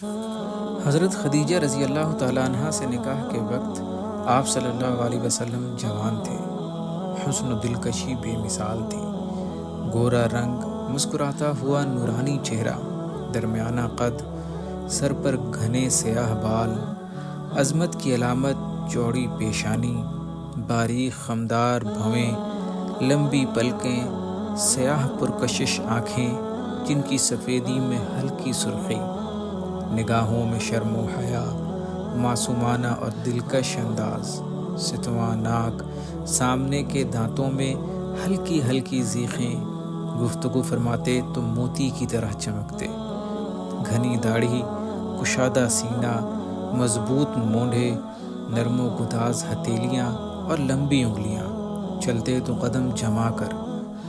حضرت خدیجہ رضی اللہ تعالیٰ عنہ سے نکاح کے وقت آپ صلی اللہ علیہ وسلم جوان تھے۔ حسن و دلکشی بے مثال تھی۔ گورا رنگ، مسکراتا ہوا نورانی چہرہ، درمیانہ قد، سر پر گھنے سیاہ بال، عظمت کی علامت چوڑی پیشانی، باریک خمدار بھویں، لمبی پلکیں، سیاہ پرکشش آنکھیں جن کی سفیدی میں ہلکی سرخی، نگاہوں میں شرم و حیا، معصومانہ اور دلکش انداز، ستواں ناک، سامنے کے دانتوں میں ہلکی ہلکی زیخیں، گفتگو فرماتے تو موتی کی طرح چمکتے، گھنی داڑھی، کشادہ سینہ، مضبوط مونڈھے، نرم و گداز ہتھیلیاں اور لمبی انگلیاں، چلتے تو قدم جما کر،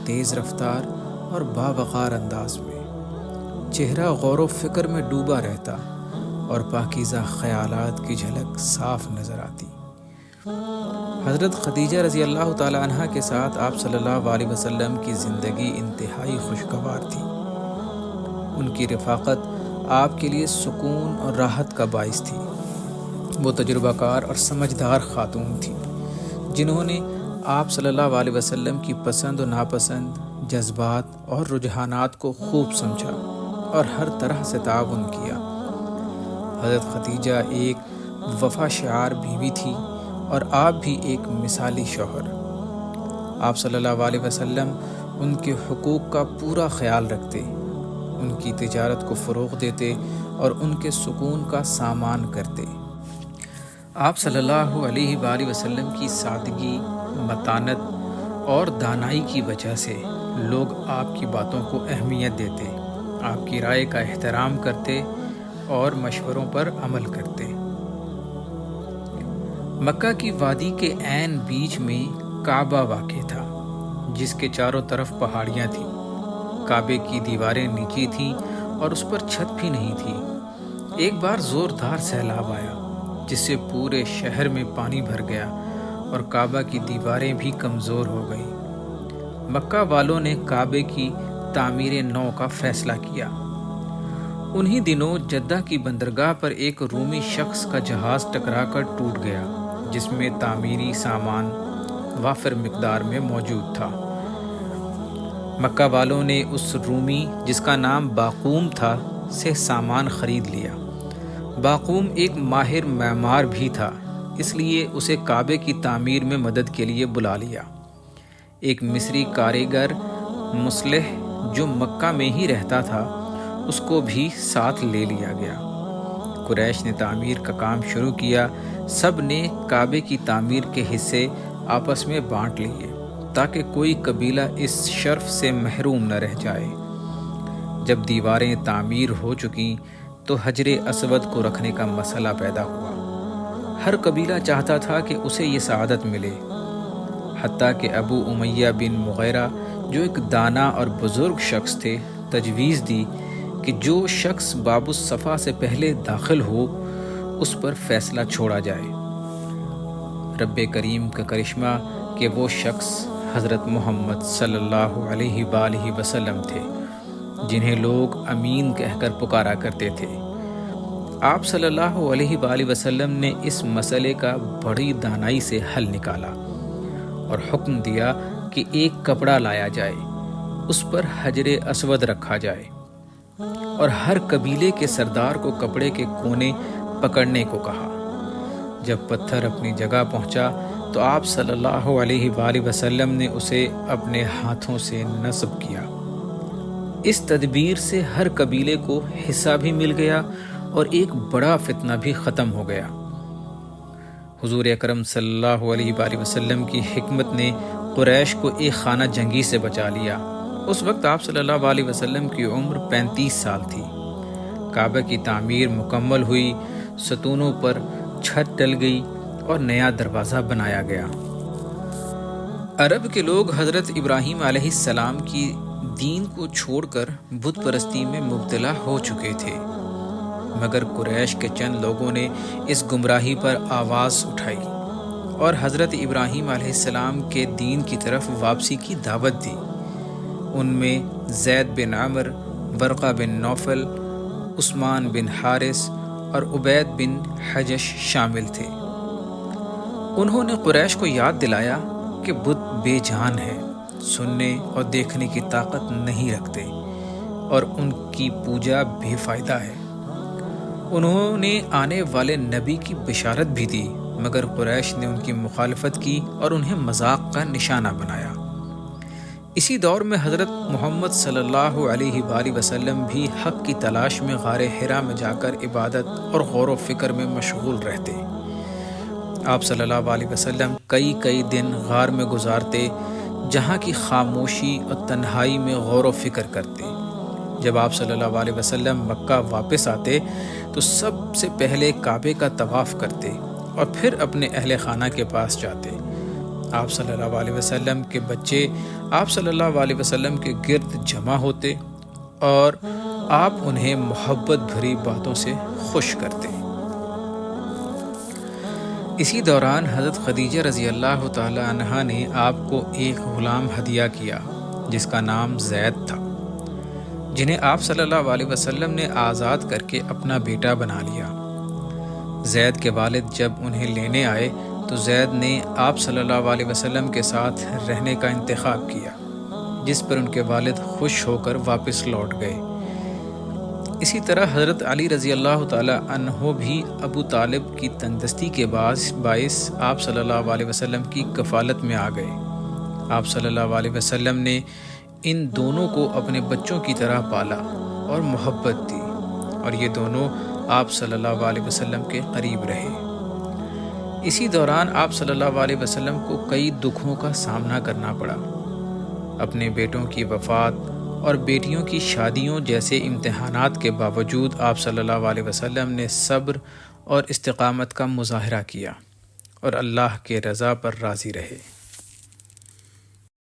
تیز رفتار اور باوقار انداز میں، چہرہ غور و فکر میں ڈوبا رہتا اور پاکیزہ خیالات کی جھلک صاف نظر آتی۔ حضرت خدیجہ رضی اللہ تعالیٰ عنہ کے ساتھ آپ صلی اللہ علیہ وسلم کی زندگی انتہائی خوشگوار تھی۔ ان کی رفاقت آپ کے لیے سکون اور راحت کا باعث تھی۔ وہ تجربہ کار اور سمجھدار خاتون تھی، جنہوں نے آپ صلی اللہ علیہ وسلم کی پسند و ناپسند، جذبات اور رجحانات کو خوب سمجھا اور ہر طرح سے تعاون کیا۔ حضرت خدیجہ ایک وفا شعار بیوی تھی اور آپ بھی ایک مثالی شوہر۔ آپ صلی اللہ علیہ وسلم ان کے حقوق کا پورا خیال رکھتے، ان کی تجارت کو فروغ دیتے اور ان کے سکون کا سامان کرتے۔ آپ صلی اللہ علیہ وآلہ وسلم کی سادگی، متانت اور دانائی کی وجہ سے لوگ آپ کی باتوں کو اہمیت دیتے، آپ کی رائے کا احترام کرتے اور مشوروں پر عمل کرتے۔ مکہ کی وادی کے عین بیچ میں کعبہ واقع تھا، جس کے چاروں طرف پہاڑیاں تھیں۔ کعبے کی دیواریں نیچی تھیں اور اس پر چھت بھی نہیں تھی۔ ایک بار زوردار سیلاب آیا، جس سے پورے شہر میں پانی بھر گیا اور کعبہ کی دیواریں بھی کمزور ہو گئیں۔ مکہ والوں نے کعبے کی تعمیر نو کا فیصلہ کیا۔ انہی دنوں جدہ کی بندرگاہ پر ایک رومی شخص کا جہاز ٹکرا کر ٹوٹ گیا، جس میں تعمیری سامان وافر مقدار میں موجود تھا۔ مکہ والوں نے اس رومی، جس کا نام باقوم تھا، سے سامان خرید لیا۔ باقوم ایک ماہر معمار بھی تھا، اس لیے اسے کعبے کی تعمیر میں مدد کے لیے بلا لیا۔ ایک مصری کاریگر مصلح جو مکہ میں ہی رہتا تھا، اس کو بھی ساتھ لے لیا گیا۔ قریش نے تعمیر کا کام شروع کیا۔ سب نے کعبے کی تعمیر کے حصے آپس میں بانٹ لیے تاکہ کوئی قبیلہ اس شرف سے محروم نہ رہ جائے۔ جب دیواریں تعمیر ہو چکیں تو حجر اسود کو رکھنے کا مسئلہ پیدا ہوا۔ ہر قبیلہ چاہتا تھا کہ اسے یہ سعادت ملے، حتیٰ کہ ابو امیہ بن مغیرہ، جو ایک دانا اور بزرگ شخص تھے، تجویز دی کہ جو شخص باب الصفا سے پہلے داخل ہو، اس پر فیصلہ چھوڑا جائے۔ رب کریم کا کرشمہ کہ وہ شخص حضرت محمد صلی اللہ علیہ وآلہ وسلم تھے، جنہیں لوگ امین کہہ کر پکارا کرتے تھے۔ آپ صلی اللہ علیہ وآلہ وسلم نے اس مسئلے کا بڑی دانائی سے حل نکالا اور حکم دیا کہ ایک کپڑا لایا جائے، اس پر حجر اسود رکھا جائے اور ہر قبیلے کے سردار کو کپڑے کے کونے پکڑنے کو کہا۔ جب پتھر اپنی جگہ پہنچا تو آپ صلی اللہ علیہ وآلہ وسلم نے اسے اپنے ہاتھوں سے نصب کیا۔ اس تدبیر سے ہر قبیلے کو حصہ بھی مل گیا اور ایک بڑا فتنہ بھی ختم ہو گیا۔ حضور اکرم صلی اللہ علیہ وآلہ وسلم کی حکمت نے قریش کو ایک خانہ جنگی سے بچا لیا۔ اس وقت آپ صلی اللہ علیہ وسلم کی عمر 35 سال تھی۔ کعبہ کی تعمیر مکمل ہوئی، ستونوں پر چھت ڈل گئی اور نیا دروازہ بنایا گیا۔ عرب کے لوگ حضرت ابراہیم علیہ السلام کی دین کو چھوڑ کر بت پرستی میں مبتلا ہو چکے تھے، مگر قریش کے چند لوگوں نے اس گمراہی پر آواز اٹھائی اور حضرت ابراہیم علیہ السلام کے دین کی طرف واپسی کی دعوت دی۔ ان میں زید بن عمر، ورقہ بن نوفل عثمان بن حارث اور عبید بن حجش شامل تھے۔ انہوں نے قریش کو یاد دلایا کہ بت بے جان ہے، سننے اور دیکھنے کی طاقت نہیں رکھتے اور ان کی پوجا بے فائدہ ہے۔ انہوں نے آنے والے نبی کی بشارت بھی دی، مگر قریش نے ان کی مخالفت کی اور انہیں مذاق کا نشانہ بنایا۔ اسی دور میں حضرت محمد صلی اللہ علیہ وآلہ وسلم بھی حق کی تلاش میں غار حرا میں جا کر عبادت اور غور و فکر میں مشغول رہتے۔ آپ صلی اللہ علیہ وسلم کئی دن غار میں گزارتے، جہاں کی خاموشی اور تنہائی میں غور و فکر کرتے۔ جب آپ صلی اللہ علیہ وسلم مکہ واپس آتے تو سب سے پہلے کعبے کا طواف کرتے اور پھر اپنے اہل خانہ کے پاس جاتے۔ آپ صلی اللہ علیہ وسلم کے بچے آپ صلی اللہ علیہ وسلم کے گرد جمع ہوتے اور آپ انہیں محبت بھری باتوں سے خوش کرتے۔ اسی دوران حضرت خدیجہ رضی اللہ تعالی عنہا نے آپ کو ایک غلام ہدیہ کیا جس کا نام زید تھا، جنہیں آپ صلی اللہ علیہ وسلم نے آزاد کر کے اپنا بیٹا بنا لیا۔ زید کے والد جب انہیں لینے آئے تو زید نے آپ صلی اللہ علیہ وسلم کے ساتھ رہنے کا انتخاب کیا، جس پر ان کے والد خوش ہو کر واپس لوٹ گئے۔ اسی طرح حضرت علی رضی اللہ تعالی عنہ بھی ابو طالب کی تنگدستی کے باعث آپ صلی اللہ علیہ وسلم کی کفالت میں آ گئے۔ آپ صلی اللہ علیہ وسلم نے ان دونوں کو اپنے بچوں کی طرح پالا اور محبت دی، اور یہ دونوں آپ صلی اللہ علیہ وسلم کے قریب رہے۔ اسی دوران آپ صلی اللہ علیہ وسلم کو کئی دکھوں کا سامنا کرنا پڑا۔ اپنے بیٹوں کی وفات اور بیٹیوں کی شادیوں جیسے امتحانات کے باوجود آپ صلی اللہ علیہ وسلم نے صبر اور استقامت کا مظاہرہ کیا اور اللہ کے رضا پر راضی رہے۔